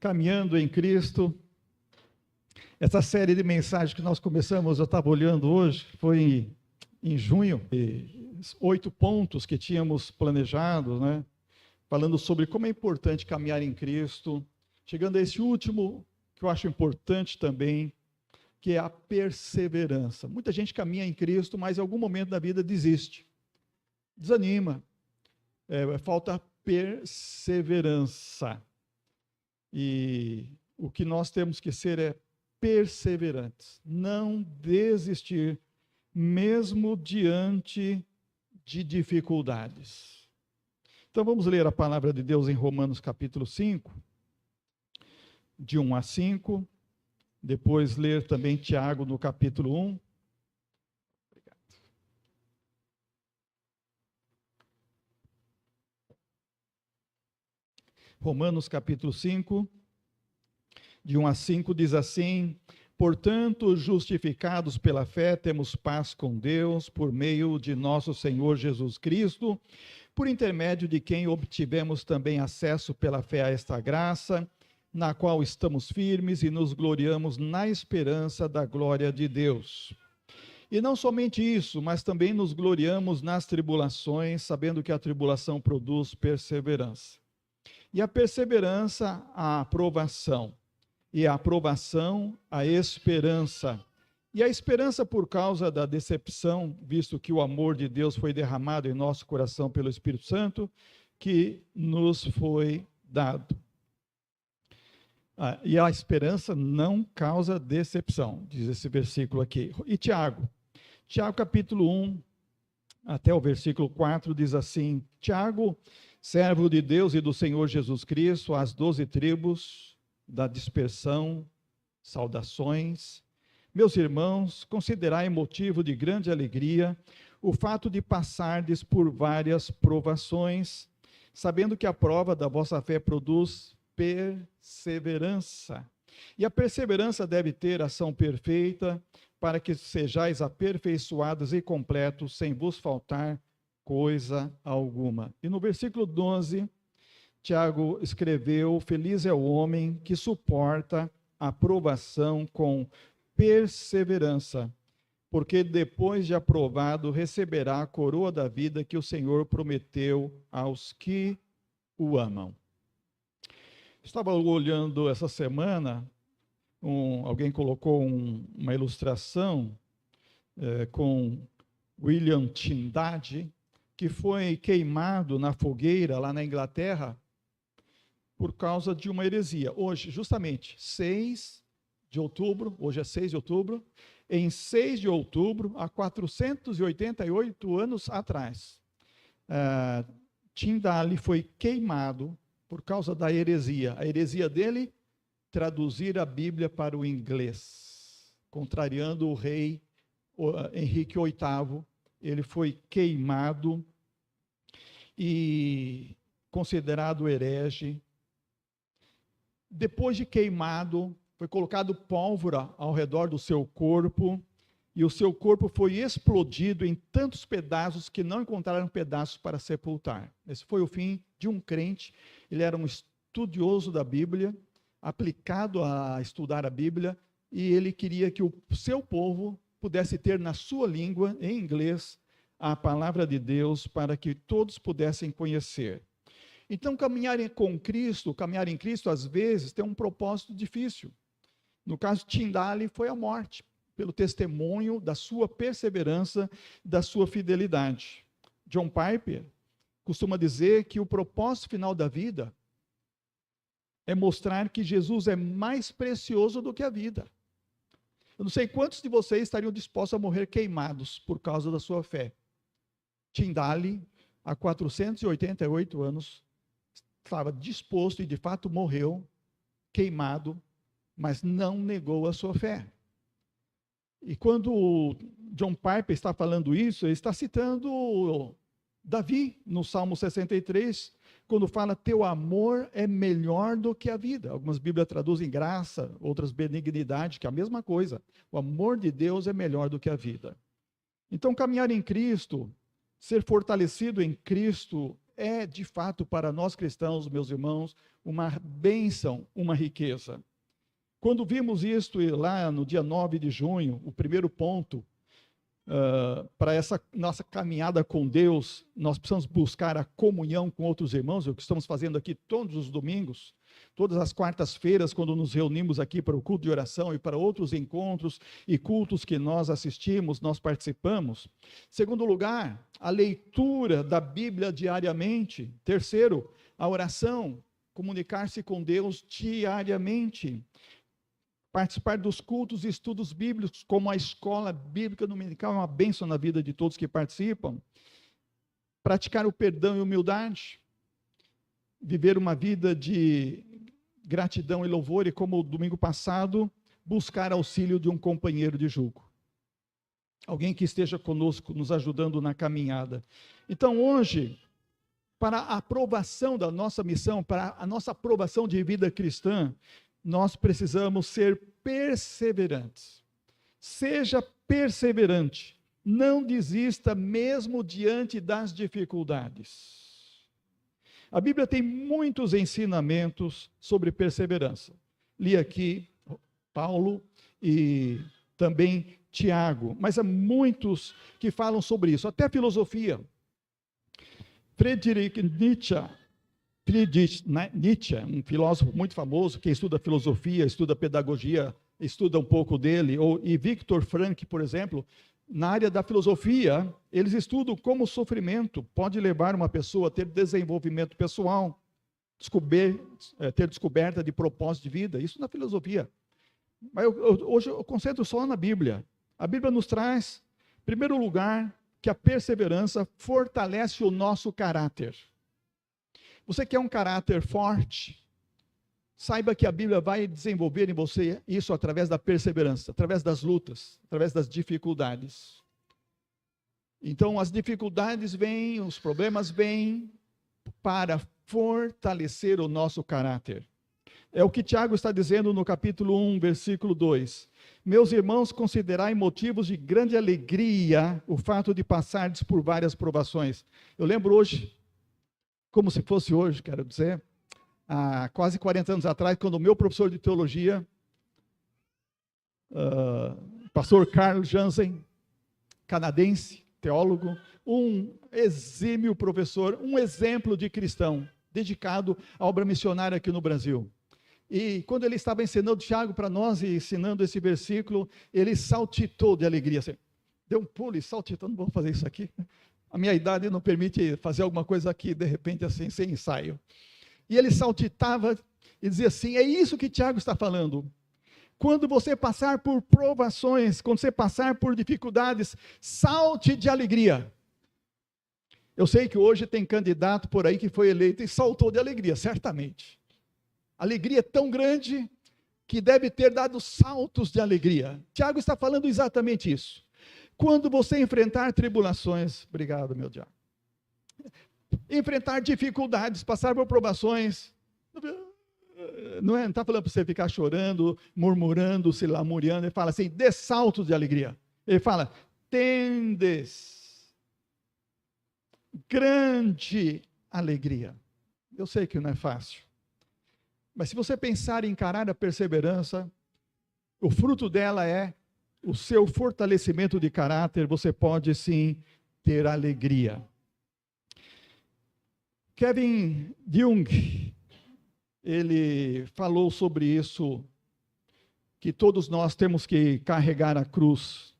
Caminhando em Cristo. Essa série de mensagens que nós começamos, eu estava olhando hoje, foi em junho, 8 pontos que tínhamos planejado, né? Falando sobre como é importante caminhar em Cristo. Chegando a esse último, que eu acho importante também, que é a perseverança. Muita gente caminha em Cristo, mas em algum momento da vida desiste, desanima, falta perseverança. E o que nós temos que ser é perseverantes, não desistir, mesmo diante de dificuldades. Então vamos ler a palavra de Deus em Romanos capítulo 5, de 1 a 5, depois ler também Tiago no capítulo 1. Obrigado. Romanos capítulo 5, de 1 a 5, diz assim: portanto, justificados pela fé, temos paz com Deus, por meio de nosso Senhor Jesus Cristo, por intermédio de quem obtivemos também acesso pela fé a esta graça, na qual estamos firmes e nos gloriamos na esperança da glória de Deus. E não somente isso, mas também nos gloriamos nas tribulações, sabendo que a tribulação produz perseverança. E a perseverança, a aprovação. E a aprovação, a esperança. E a esperança por causa da decepção, visto que o amor de Deus foi derramado em nosso coração pelo Espírito Santo, que nos foi dado. E a esperança não causa decepção, diz esse versículo aqui. E Tiago capítulo 1, até o versículo 4, diz assim: Tiago, servo de Deus e do Senhor Jesus Cristo, às 12 tribos da dispersão, saudações. Meus irmãos, considerai motivo de grande alegria o fato de passardes por várias provações, sabendo que a prova da vossa fé produz perseverança. E a perseverança deve ter ação perfeita, para que sejais aperfeiçoados e completos, sem vos faltar coisa alguma. E no versículo 12, Tiago escreveu: feliz é o homem que suporta a provação com perseverança, porque depois de aprovado receberá a coroa da vida que o Senhor prometeu aos que o amam. Estava olhando essa semana, alguém colocou uma ilustração com William Tyndale, que foi queimado na fogueira lá na Inglaterra por causa de uma heresia. Hoje, justamente, 6 de outubro, hoje é 6 de outubro, em 6 de outubro, há 488 anos atrás, Tyndale foi queimado por causa da heresia. A heresia dele, traduzir a Bíblia para o inglês, contrariando o rei Henrique VIII. Ele foi queimado e considerado herege. Depois de queimado, foi colocado pólvora ao redor do seu corpo, e o seu corpo foi explodido em tantos pedaços que não encontraram pedaços para sepultar. Esse foi o fim de um crente. Ele era um estudioso da Bíblia, aplicado a estudar a Bíblia, e ele queria que o seu povo pudesse ter na sua língua, em inglês, a palavra de Deus, para que todos pudessem conhecer. Então, caminhar em Cristo, às vezes, tem um propósito difícil. No caso de Tyndale, foi a morte, pelo testemunho da sua perseverança, da sua fidelidade. John Piper costuma dizer que o propósito final da vida é mostrar que Jesus é mais precioso do que a vida. Eu não sei quantos de vocês estariam dispostos a morrer queimados por causa da sua fé. Tyndale, há 488 anos, estava disposto e de fato morreu queimado, mas não negou a sua fé. E quando o John Piper está falando isso, ele está citando Davi, no Salmo 63, quando fala: teu amor é melhor do que a vida. Algumas Bíblias traduzem graça, outras benignidade, que é a mesma coisa. O amor de Deus é melhor do que a vida. Então, caminhar em Cristo, ser fortalecido em Cristo, é de fato para nós cristãos, meus irmãos, uma bênção, uma riqueza. Quando vimos isto lá no dia 9 de junho, o primeiro ponto, para essa nossa caminhada com Deus, nós precisamos buscar a comunhão com outros irmãos, é o que estamos fazendo aqui todos os domingos, todas as quartas-feiras, quando nos reunimos aqui para o culto de oração e para outros encontros e cultos que nós assistimos, nós participamos. Segundo lugar, a leitura da Bíblia diariamente. Terceiro, a oração, comunicar-se com Deus diariamente. Participar dos cultos e estudos bíblicos, como a escola bíblica dominical, é uma bênção na vida de todos que participam. Praticar o perdão e humildade. Viver uma vida de gratidão e louvor, e como domingo passado, buscar auxílio de um companheiro de jugo. Alguém que esteja conosco, nos ajudando na caminhada. Então, hoje, para a aprovação da nossa missão, para a nossa aprovação de vida cristã, nós precisamos ser perseverantes. Seja perseverante. Não desista mesmo diante das dificuldades. A Bíblia tem muitos ensinamentos sobre perseverança. Li aqui Paulo e também Tiago, mas há muitos que falam sobre isso. Até a filosofia. Friedrich Nietzsche, um filósofo muito famoso, que estuda filosofia, estuda pedagogia, estuda um pouco dele, e Viktor Frankl, por exemplo, na área da filosofia, eles estudam como o sofrimento pode levar uma pessoa a ter desenvolvimento pessoal, ter descoberta de propósito de vida, isso na filosofia. Mas hoje eu concentro só na Bíblia. A Bíblia nos traz, em primeiro lugar, que a perseverança fortalece o nosso caráter. Você quer um caráter forte? Saiba que a Bíblia vai desenvolver em você isso através da perseverança, através das lutas, através das dificuldades. Então, as dificuldades vêm, os problemas vêm para fortalecer o nosso caráter. É o que Tiago está dizendo no capítulo 1, versículo 2. Meus irmãos, considerai motivos de grande alegria o fato de passardes por várias provações. Eu lembro hoje, como se fosse hoje, quero dizer, há quase 40 anos atrás, quando o meu professor de teologia, pastor Carl Jansen, canadense, teólogo, um exímio professor, um exemplo de cristão, dedicado à obra missionária aqui no Brasil. E quando ele estava ensinando Tiago para nós, e ensinando esse versículo, ele saltitou de alegria, assim, deu um pulo e saltitou, não vou fazer isso aqui. A minha idade não permite fazer alguma coisa aqui, de repente, assim, sem ensaio. E ele saltitava e dizia assim, é isso que Tiago está falando. Quando você passar por provações, quando você passar por dificuldades, salte de alegria. Eu sei que hoje tem candidato por aí que foi eleito e saltou de alegria, certamente. A alegria é tão grande que deve ter dado saltos de alegria. Tiago está falando exatamente isso. Quando você enfrentar tribulações, obrigado, meu diabo, enfrentar dificuldades, passar por provações, não está falando para você ficar chorando, murmurando, se lamuriando, ele fala assim, dê saltos de alegria. Ele fala, tendes grande alegria. Eu sei que não é fácil, mas se você pensar em encarar a perseverança, o fruto dela é o seu fortalecimento de caráter, você pode sim ter alegria. Kevin Jung, ele falou sobre isso, que todos nós temos que carregar a cruz.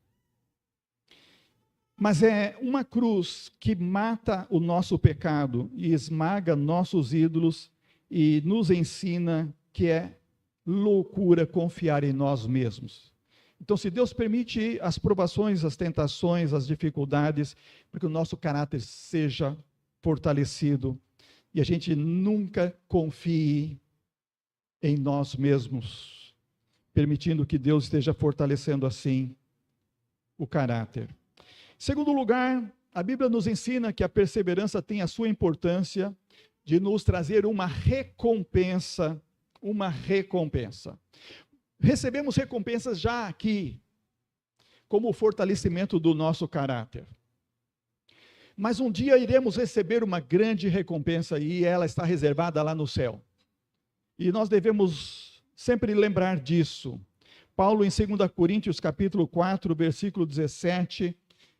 Mas é uma cruz que mata o nosso pecado e esmaga nossos ídolos e nos ensina que é loucura confiar em nós mesmos. Então, se Deus permite as provações, as tentações, as dificuldades, para que o nosso caráter seja fortalecido e a gente nunca confie em nós mesmos, permitindo que Deus esteja fortalecendo assim o caráter. Em segundo lugar, a Bíblia nos ensina que a perseverança tem a sua importância de nos trazer uma recompensa, Recebemos recompensas já aqui, como o fortalecimento do nosso caráter. Mas um dia iremos receber uma grande recompensa e ela está reservada lá no céu. E nós devemos sempre lembrar disso. Paulo, em 2 Coríntios, capítulo 4, versículo 17,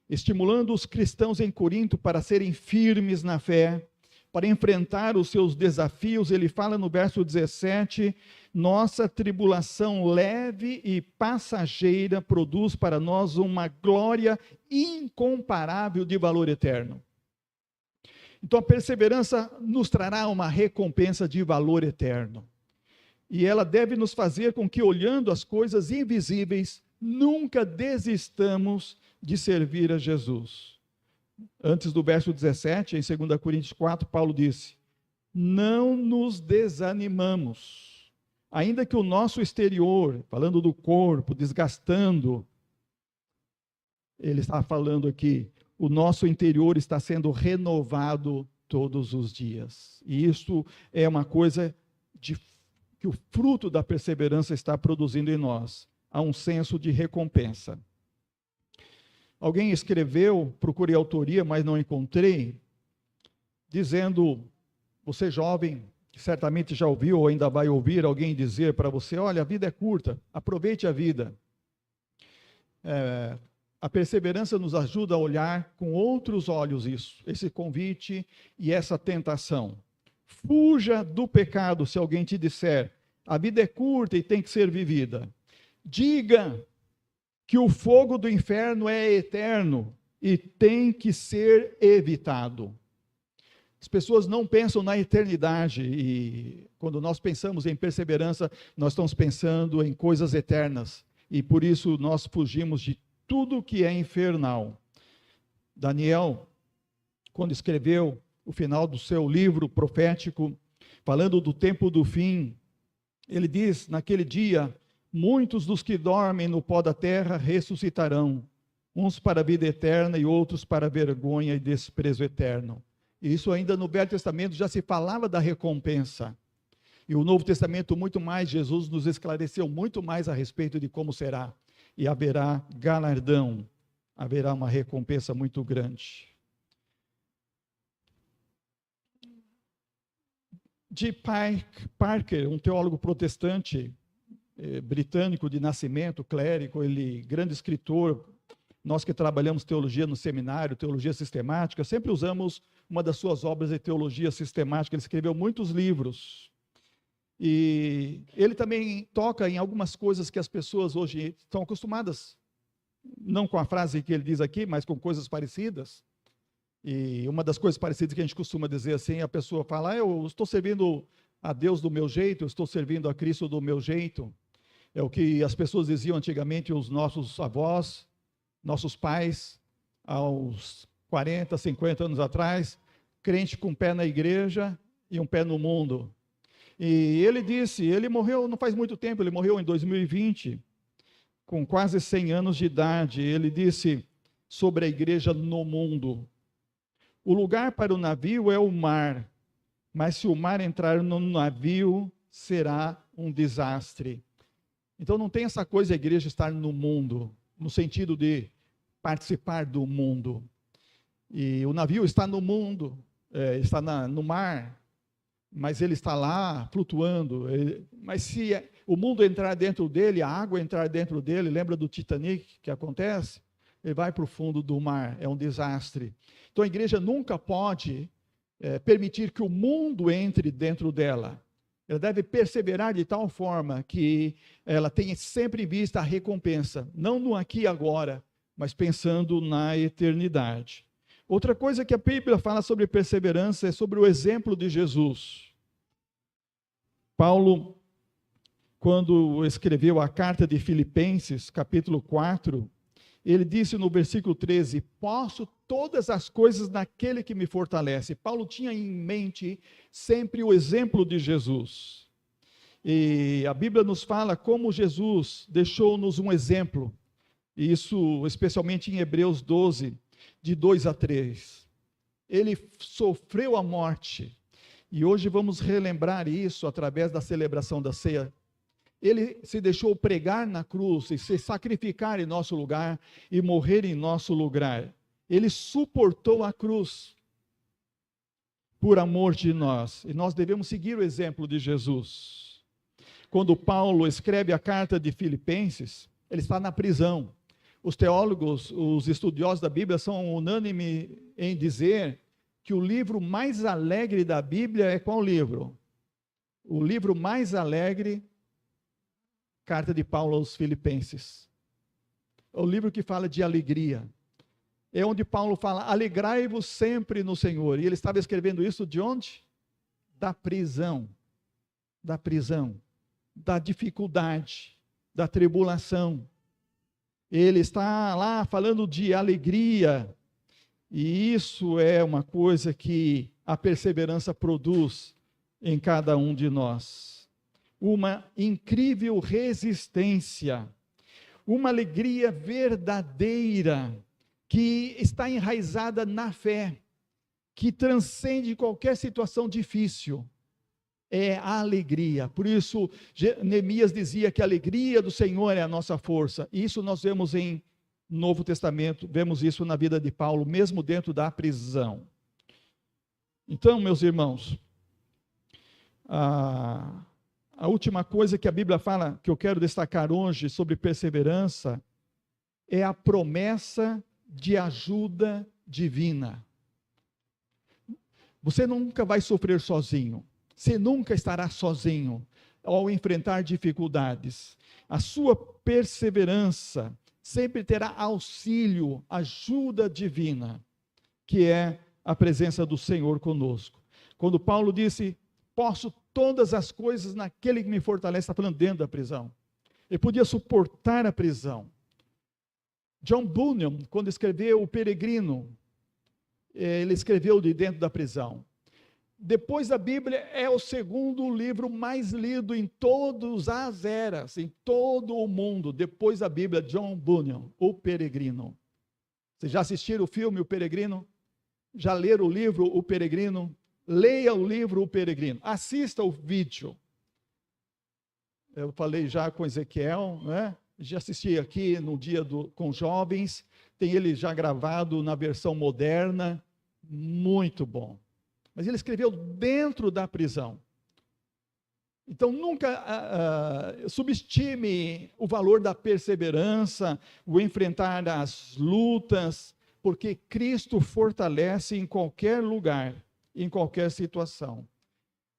estimulando os cristãos em Corinto para serem firmes na fé, para enfrentar os seus desafios, ele fala no verso 17, nossa tribulação leve e passageira produz para nós uma glória incomparável de valor eterno. Então a perseverança nos trará uma recompensa de valor eterno. E ela deve nos fazer com que, olhando as coisas invisíveis, nunca desistamos de servir a Jesus. Antes do verso 17, em 2 Coríntios 4, Paulo disse, não nos desanimamos, ainda que o nosso exterior, falando do corpo, desgastando, ele está falando aqui, o nosso interior está sendo renovado todos os dias. E isso é uma coisa que o fruto da perseverança está produzindo em nós. Há um senso de recompensa. Alguém escreveu, procurei autoria, mas não encontrei, dizendo, você jovem, que certamente já ouviu ou ainda vai ouvir alguém dizer para você, olha, a vida é curta, aproveite a vida. A perseverança nos ajuda a olhar com outros olhos isso, esse convite e essa tentação. Fuja do pecado se alguém te disser, a vida é curta e tem que ser vivida. Diga que o fogo do inferno é eterno e tem que ser evitado. As pessoas não pensam na eternidade e quando nós pensamos em perseverança, nós estamos pensando em coisas eternas e por isso nós fugimos de tudo que é infernal. Daniel, quando escreveu o final do seu livro profético, falando do tempo do fim, ele diz, naquele dia, muitos dos que dormem no pó da terra ressuscitarão, uns para a vida eterna e outros para a vergonha e desprezo eterno. E isso ainda no Velho Testamento já se falava da recompensa. E o Novo Testamento muito mais, Jesus nos esclareceu muito mais a respeito de como será. E haverá galardão, haverá uma recompensa muito grande. J. Parker, um teólogo protestante, britânico de nascimento, clérigo, ele grande escritor, nós que trabalhamos teologia no seminário, teologia sistemática, sempre usamos uma das suas obras de teologia sistemática, ele escreveu muitos livros, e ele também toca em algumas coisas que as pessoas hoje estão acostumadas, não com a frase que ele diz aqui, mas com coisas parecidas, e uma das coisas parecidas que a gente costuma dizer assim, a pessoa fala, eu estou servindo a Deus do meu jeito, eu estou servindo a Cristo do meu jeito, é o que as pessoas diziam antigamente, os nossos avós, nossos pais, aos 40, 50 anos atrás, crente com um pé na igreja e um pé no mundo. E ele disse, ele morreu não faz muito tempo, ele morreu em 2020, com quase 100 anos de idade, ele disse sobre a igreja no mundo, o lugar para o navio é o mar, mas se o mar entrar no navio, será um desastre. Então não tem essa coisa a igreja estar no mundo, no sentido de participar do mundo. E o navio está no mundo, está no mar, mas ele está lá flutuando. Mas se o mundo entrar dentro dele, a água entrar dentro dele, lembra do Titanic que acontece? Ele vai para o fundo do mar, é um desastre. Então a igreja nunca pode permitir que o mundo entre dentro dela. Ela deve perseverar de tal forma que ela tenha sempre em vista a recompensa, não no aqui e agora, mas pensando na eternidade. Outra coisa que a Bíblia fala sobre perseverança é sobre o exemplo de Jesus. Paulo, quando escreveu a carta de Filipenses, capítulo 4, ele disse no versículo 13, posso todas as coisas naquele que me fortalece. Paulo tinha em mente sempre o exemplo de Jesus. E a Bíblia nos fala como Jesus deixou-nos um exemplo. Isso especialmente em Hebreus 12, de 2 a 3. Ele sofreu a morte. E hoje vamos relembrar isso através da celebração da ceia. Ele se deixou pregar na cruz e se sacrificar em nosso lugar e morrer em nosso lugar. Ele suportou a cruz. por amor de nós. E nós devemos seguir o exemplo de Jesus. Quando Paulo escreve a carta de Filipenses, ele está na prisão. Os teólogos, os estudiosos da Bíblia são unânimes em dizer que o livro mais alegre da Bíblia é qual livro? O livro mais alegre, carta de Paulo aos Filipenses. É o livro que fala de alegria. É onde Paulo fala, alegrai-vos sempre no Senhor. E ele estava escrevendo isso de onde? Da prisão. Da prisão. Da dificuldade. Da tribulação. Ele está lá falando de alegria. E isso é uma coisa que a perseverança produz em cada um de nós. Uma incrível resistência. Uma alegria verdadeira, que está enraizada na fé, que transcende qualquer situação difícil, é a alegria. Por isso, Neemias dizia que a alegria do Senhor é a nossa força. Isso nós vemos em Novo Testamento, vemos isso na vida de Paulo, mesmo dentro da prisão. Então, meus irmãos, a última coisa que a Bíblia fala, que eu quero destacar hoje sobre perseverança, é a promessa de ajuda divina. Você nunca vai sofrer sozinho. Você nunca estará sozinho ao enfrentar dificuldades. A sua perseverança sempre terá auxílio, ajuda divina, que é a presença do Senhor conosco. Quando Paulo disse, posso todas as coisas naquele que me fortalece, está falando dentro da prisão. Ele podia suportar a prisão. John Bunyan, quando escreveu O Peregrino, ele escreveu de dentro da prisão. Depois da Bíblia, é o segundo livro mais lido em todas as eras, em todo o mundo. Depois da Bíblia, John Bunyan, O Peregrino. Vocês já assistiram o filme O Peregrino? Já leram o livro O Peregrino? Leia o livro O Peregrino. Assista o vídeo. Eu falei já com Ezequiel, né? Já assisti aqui no dia com jovens, tem ele já gravado na versão moderna, muito bom. Mas ele escreveu dentro da prisão. Então nunca subestime o valor da perseverança, o enfrentar as lutas, porque Cristo fortalece em qualquer lugar, em qualquer situação.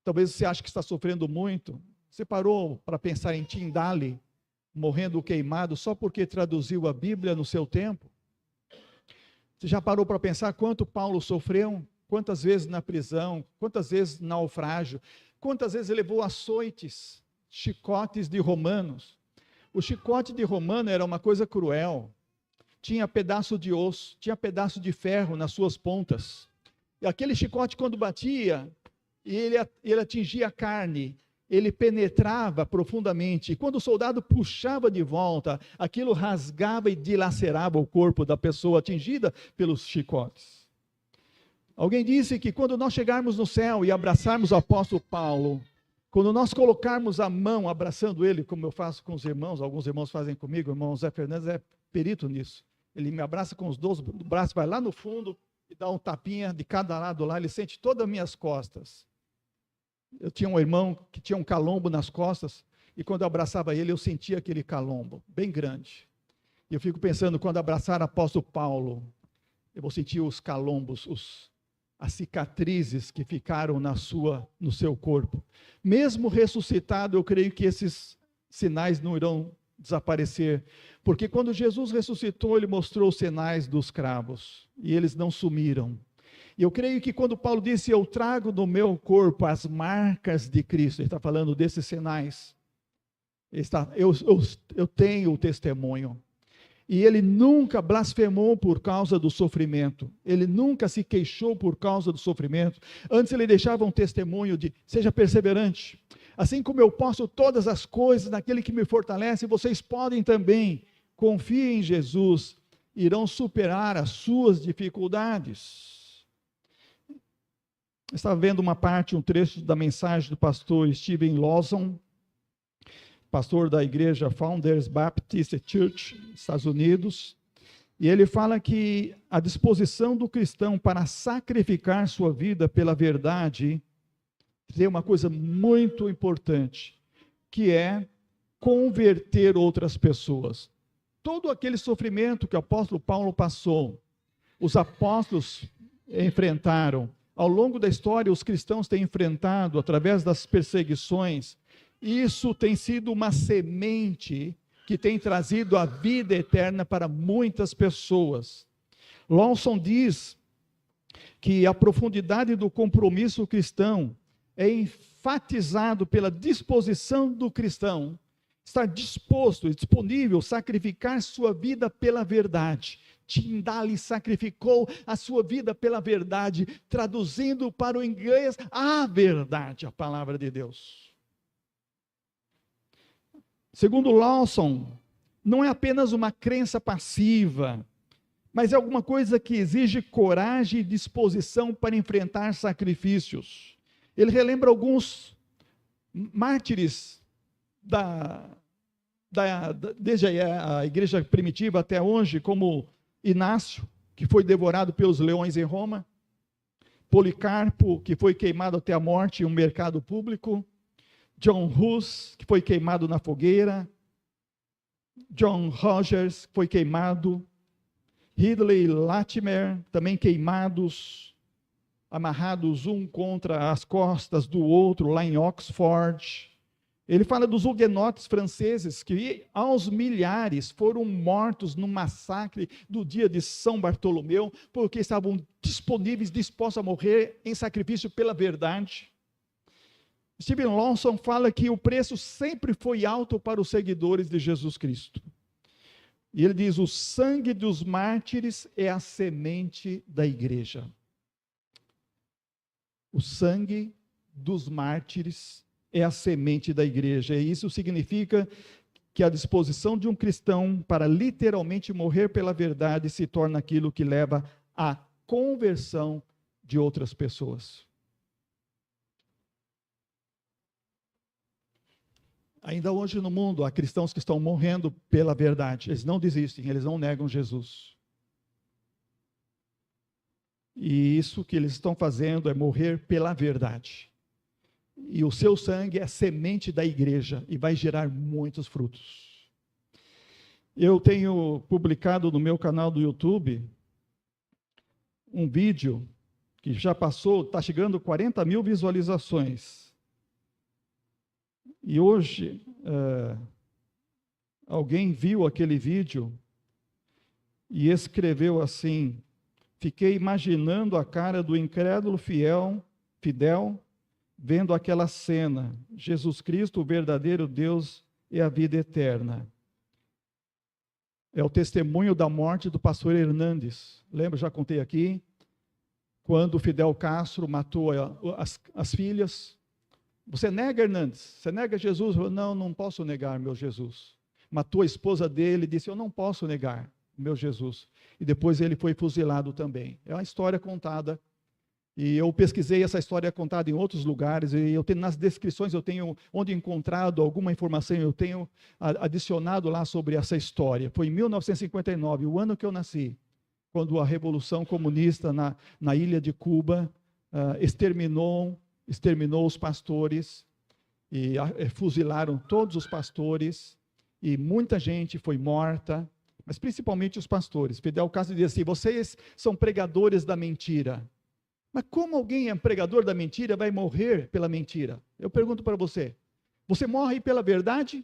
Talvez você ache que está sofrendo muito, você parou para pensar em Tindale, morrendo queimado só porque traduziu a Bíblia no seu tempo? Você já parou para pensar quanto Paulo sofreu? Quantas vezes na prisão? Quantas vezes naufrágio? Quantas vezes ele levou açoites, chicotes de romanos? O chicote de romano era uma coisa cruel. Tinha pedaço de osso, tinha pedaço de ferro nas suas pontas. E aquele chicote, quando batia, ele atingia a carne, ele penetrava profundamente, e quando o soldado puxava de volta, aquilo rasgava e dilacerava o corpo da pessoa atingida pelos chicotes. Alguém disse que quando nós chegarmos no céu e abraçarmos o apóstolo Paulo, quando nós colocarmos a mão abraçando ele, como eu faço com os irmãos, alguns irmãos fazem comigo, o irmão Zé Fernandes é perito nisso, ele me abraça com os 12 braços, vai lá no fundo e dá um tapinha de cada lado lá, ele sente todas as minhas costas. Eu tinha um irmão que tinha um calombo nas costas, e quando eu abraçava ele, eu sentia aquele calombo, bem grande. E eu fico pensando, quando abraçar o apóstolo Paulo, eu vou sentir os calombos, as cicatrizes que ficaram no seu corpo. Mesmo ressuscitado, eu creio que esses sinais não irão desaparecer, porque quando Jesus ressuscitou, ele mostrou os sinais dos cravos, e eles não sumiram. E eu creio que quando Paulo disse, eu trago no meu corpo as marcas de Cristo, ele está falando desses sinais, eu tenho o testemunho. E ele nunca blasfemou por causa do sofrimento, ele nunca se queixou por causa do sofrimento, antes ele deixava um testemunho de, seja perseverante, assim como eu posso todas as coisas naquele que me fortalece, vocês podem também, confiem em Jesus, irão superar as suas dificuldades. Eu estava vendo um trecho da mensagem do pastor Steven Lawson, pastor da igreja Founders Baptist Church, Estados Unidos, E ele fala que a disposição do cristão para sacrificar sua vida pela verdade tem uma coisa muito importante, que é converter outras pessoas. Todo aquele sofrimento que o apóstolo Paulo passou, os apóstolos enfrentaram, ao longo da história os cristãos têm enfrentado através das perseguições, isso tem sido uma semente que tem trazido a vida eterna para muitas pessoas. Lawson diz que a profundidade do compromisso cristão é enfatizado pela disposição do cristão, estar disposto e disponível a sacrificar sua vida pela verdade. Tyndale sacrificou a sua vida pela verdade, traduzindo para o inglês a verdade, a palavra de Deus. Segundo Lawson, não é apenas uma crença passiva, mas é alguma coisa que exige coragem e disposição para enfrentar sacrifícios. Ele relembra alguns mártires desde a igreja primitiva até hoje, como Inácio, que foi devorado pelos leões em Roma, Policarpo, que foi queimado até a morte em um mercado público, John Hus, que foi queimado na fogueira, John Rogers, que foi queimado, Ridley e Latimer, também queimados, amarrados um contra as costas do outro, lá em Oxford. Ele fala dos huguenotes franceses, que aos milhares foram mortos no massacre do dia de São Bartolomeu, porque estavam disponíveis, dispostos a morrer em sacrifício pela verdade. Stephen Lawson fala que o preço sempre foi alto para os seguidores de Jesus Cristo. E ele diz: o sangue dos mártires é a semente da igreja. O sangue dos mártires é a semente da igreja. E isso significa que a disposição de um cristão para literalmente morrer pela verdade se torna aquilo que leva à conversão de outras pessoas. Ainda hoje no mundo há cristãos que estão morrendo pela verdade. Eles não desistem, eles não negam Jesus. E isso que eles estão fazendo é morrer pela verdade. E o seu sangue é a semente da igreja e vai gerar muitos frutos. Eu tenho publicado no meu canal do YouTube um vídeo que já passou, está chegando a 40 mil visualizações. E hoje, alguém viu aquele vídeo e escreveu assim: fiquei imaginando a cara do incrédulo fidel, vendo aquela cena. Jesus Cristo, o verdadeiro Deus, e a vida eterna. É o testemunho da morte do pastor Hernandes. Lembra, já contei aqui, quando Fidel Castro matou as filhas. Você nega, Hernandes? Você nega Jesus? Não, não posso negar meu Jesus. Matou a esposa dele e disse: eu não posso negar meu Jesus. E depois ele foi fuzilado também. É uma história contada. E eu pesquisei essa história contada em outros lugares, e eu tenho, nas descrições, eu tenho, onde encontrado alguma informação, eu tenho adicionado lá sobre essa história. Foi em 1959, o ano que eu nasci, quando a Revolução Comunista na ilha de Cuba exterminou os pastores, e fuzilaram todos os pastores, e muita gente foi morta, mas principalmente os pastores. Fidel Castro dizia assim: vocês são pregadores da mentira. Mas como alguém é pregador da mentira vai morrer pela mentira? Eu pergunto para você: você morre pela verdade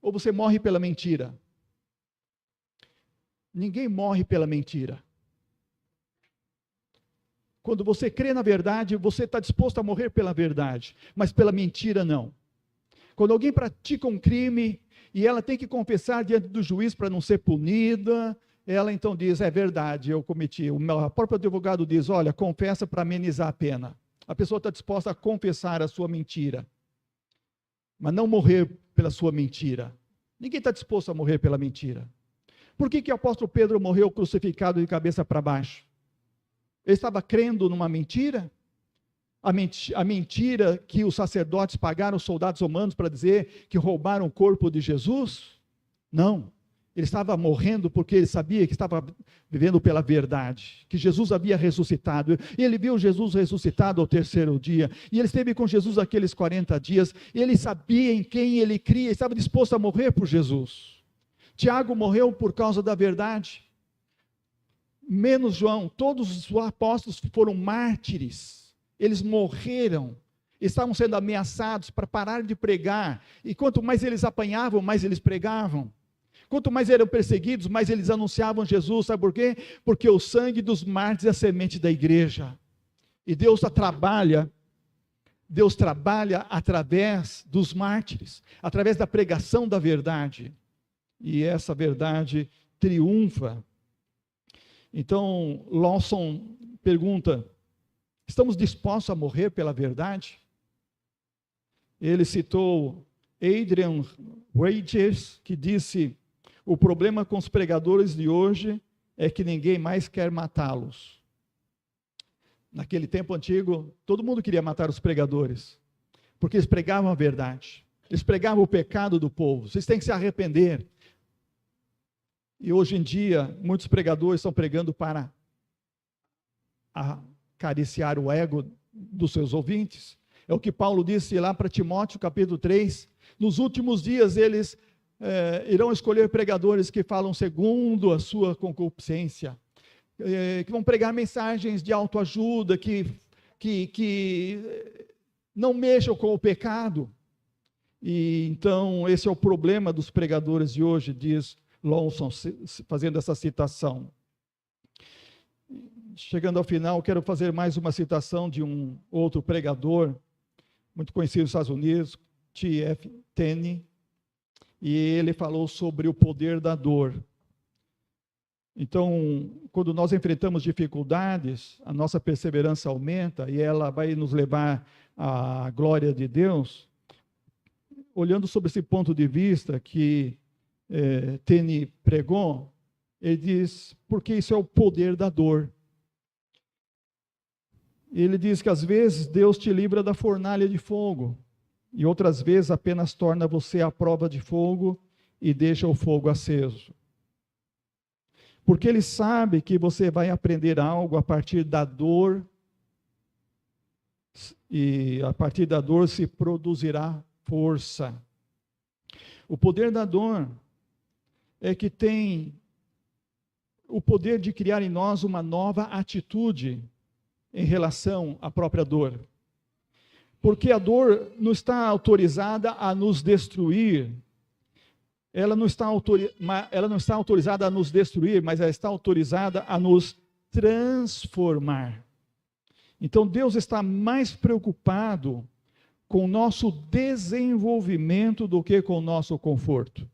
ou você morre pela mentira? Ninguém morre pela mentira. Quando você crê na verdade, você está disposto a morrer pela verdade, mas pela mentira não. Quando alguém pratica um crime e ela tem que confessar diante do juiz para não ser punida, ela então diz: é verdade, eu cometi. O próprio advogado diz: olha, confessa para amenizar a pena. A pessoa está disposta a confessar a sua mentira, mas não morrer pela sua mentira. Ninguém está disposto a morrer pela mentira. Por que o apóstolo Pedro morreu crucificado de cabeça para baixo? Ele estava crendo numa mentira? A mentira que os sacerdotes pagaram os soldados romanos para dizer que roubaram o corpo de Jesus? Não. Ele estava morrendo porque ele sabia que estava vivendo pela verdade, que Jesus havia ressuscitado. E ele viu Jesus ressuscitado ao terceiro dia. E ele esteve com Jesus aqueles 40 dias. E ele sabia em quem ele cria, estava disposto a morrer por Jesus. Tiago morreu por causa da verdade. Menos João, todos os apóstolos foram mártires. Eles morreram. Estavam sendo ameaçados para parar de pregar. E quanto mais eles apanhavam, mais eles pregavam. Quanto mais eram perseguidos, mais eles anunciavam Jesus. Sabe por quê? Porque o sangue dos mártires é a semente da igreja. E Deus trabalha através dos mártires, através da pregação da verdade. E essa verdade triunfa. Então, Lawson pergunta: estamos dispostos a morrer pela verdade? Ele citou Adrian Rogers, que disse: o problema com os pregadores de hoje é que ninguém mais quer matá-los. Naquele tempo antigo, todo mundo queria matar os pregadores, porque eles pregavam a verdade, eles pregavam o pecado do povo, vocês têm que se arrepender. E hoje em dia, muitos pregadores estão pregando para acariciar o ego dos seus ouvintes. É o que Paulo disse lá para Timóteo, capítulo 3, nos últimos dias eles irão escolher pregadores que falam segundo a sua concupiscência, que vão pregar mensagens de autoajuda, que não mexam com o pecado. E então esse é o problema dos pregadores de hoje, diz Lawson, fazendo essa citação. Chegando ao final, quero fazer mais uma citação de um outro pregador, muito conhecido nos Estados Unidos, T.F. Tenney, e ele falou sobre o poder da dor. Então, quando nós enfrentamos dificuldades, a nossa perseverança aumenta e ela vai nos levar à glória de Deus. Olhando sobre esse ponto de vista que Tenney pregou, ele diz, porque isso é o poder da dor. Ele diz que às vezes Deus te livra da fornalha de fogo, e outras vezes apenas torna você à prova de fogo e deixa o fogo aceso. Porque Ele sabe que você vai aprender algo a partir da dor, e a partir da dor se produzirá força. O poder da dor é que tem o poder de criar em nós uma nova atitude em relação à própria dor. Porque a dor não está autorizada a nos destruir, ela não está autorizada a nos destruir, mas ela está autorizada a nos transformar. Então Deus está mais preocupado com o nosso desenvolvimento do que com o nosso conforto.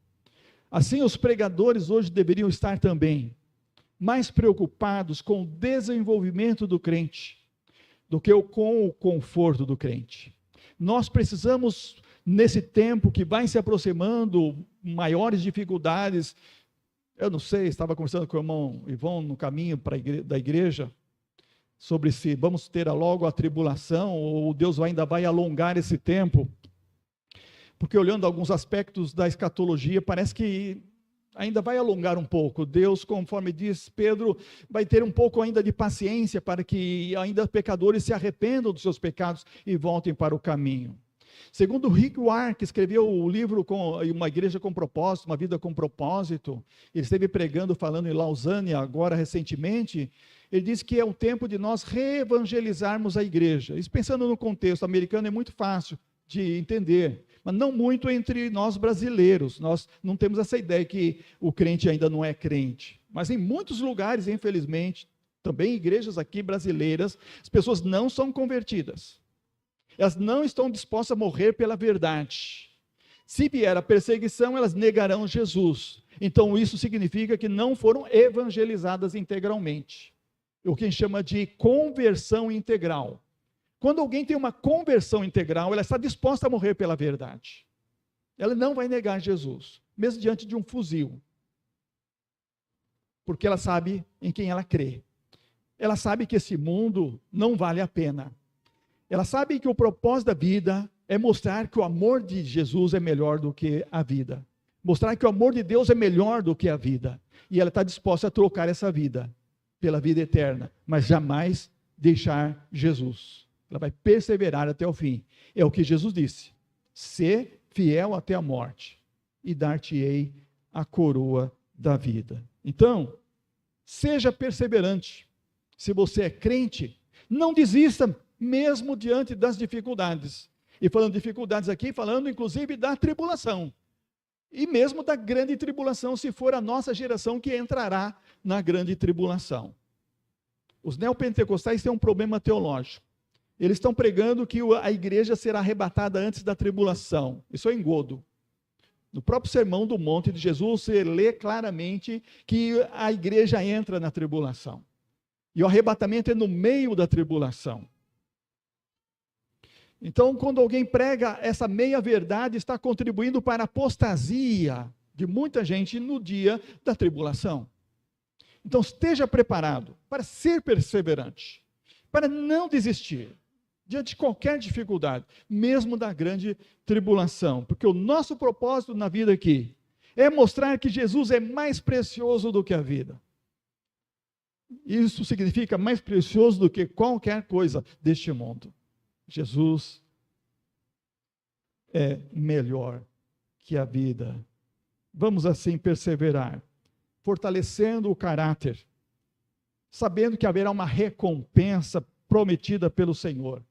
Assim, os pregadores hoje deveriam estar também mais preocupados com o desenvolvimento do crente do que com o conforto do crente. Nós precisamos, nesse tempo que vai se aproximando, maiores dificuldades. Eu não sei, estava conversando com o irmão Ivon no caminho da igreja, sobre se vamos ter logo a tribulação, ou Deus ainda vai alongar esse tempo. Porque olhando alguns aspectos da escatologia, parece que ainda vai alongar um pouco. Deus, conforme diz Pedro, vai ter um pouco ainda de paciência para que ainda pecadores se arrependam dos seus pecados e voltem para o caminho. Segundo Rick Warren, que escreveu o livro Uma Igreja com Propósito, Uma Vida com Propósito, ele esteve pregando, falando em Lausanne agora recentemente, ele diz que é o tempo de nós reevangelizarmos a igreja. Isso pensando no contexto americano é muito fácil de entender, mas não muito entre nós brasileiros. Nós não temos essa ideia que o crente ainda não é crente. Mas em muitos lugares, infelizmente, também igrejas aqui brasileiras, as pessoas não são convertidas. Elas não estão dispostas a morrer pela verdade. Se vier a perseguição, elas negarão Jesus. Então isso significa que não foram evangelizadas integralmente. O que a gente chama de conversão integral. Quando alguém tem uma conversão integral, ela está disposta a morrer pela verdade. Ela não vai negar Jesus, mesmo diante de um fuzil. Porque ela sabe em quem ela crê. Ela sabe que esse mundo não vale a pena. Ela sabe que o propósito da vida é mostrar que o amor de Jesus é melhor do que a vida. Mostrar que o amor de Deus é melhor do que a vida. E ela está disposta a trocar essa vida pela vida eterna, mas jamais deixar Jesus. Ela vai perseverar até o fim. É o que Jesus disse: sê fiel até a morte, e dar-te-ei a coroa da vida. Então, seja perseverante. Se você é crente, não desista, mesmo diante das dificuldades. E falando de dificuldades aqui, falando inclusive da tribulação. E mesmo da grande tribulação, se for a nossa geração que entrará na grande tribulação. Os neopentecostais têm um problema teológico. Eles estão pregando que a igreja será arrebatada antes da tribulação. Isso é engodo. No próprio Sermão do Monte de Jesus, você lê claramente que a igreja entra na tribulação. E o arrebatamento é no meio da tribulação. Então, quando alguém prega essa meia-verdade, está contribuindo para a apostasia de muita gente no dia da tribulação. Então, esteja preparado para ser perseverante, para não desistir diante de qualquer dificuldade, mesmo da grande tribulação, porque o nosso propósito na vida aqui é mostrar que Jesus é mais precioso do que a vida. Isso significa mais precioso do que qualquer coisa deste mundo. Jesus é melhor que a vida. Vamos assim perseverar, fortalecendo o caráter, sabendo que haverá uma recompensa prometida pelo Senhor.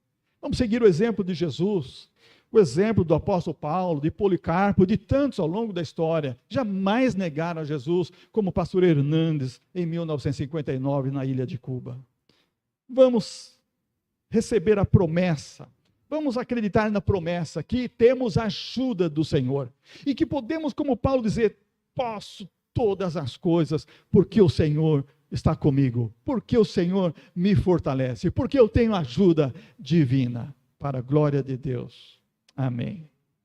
Vamos seguir o exemplo de Jesus, o exemplo do apóstolo Paulo, de Policarpo, de tantos ao longo da história. Jamais negaram a Jesus, como o pastor Hernandes, em 1959, na ilha de Cuba. Vamos receber a promessa, vamos acreditar na promessa, que temos a ajuda do Senhor, e que podemos, como Paulo, dizer: posso todas as coisas, porque o Senhor está comigo, porque o Senhor me fortalece, porque eu tenho ajuda divina, para a glória de Deus. Amém.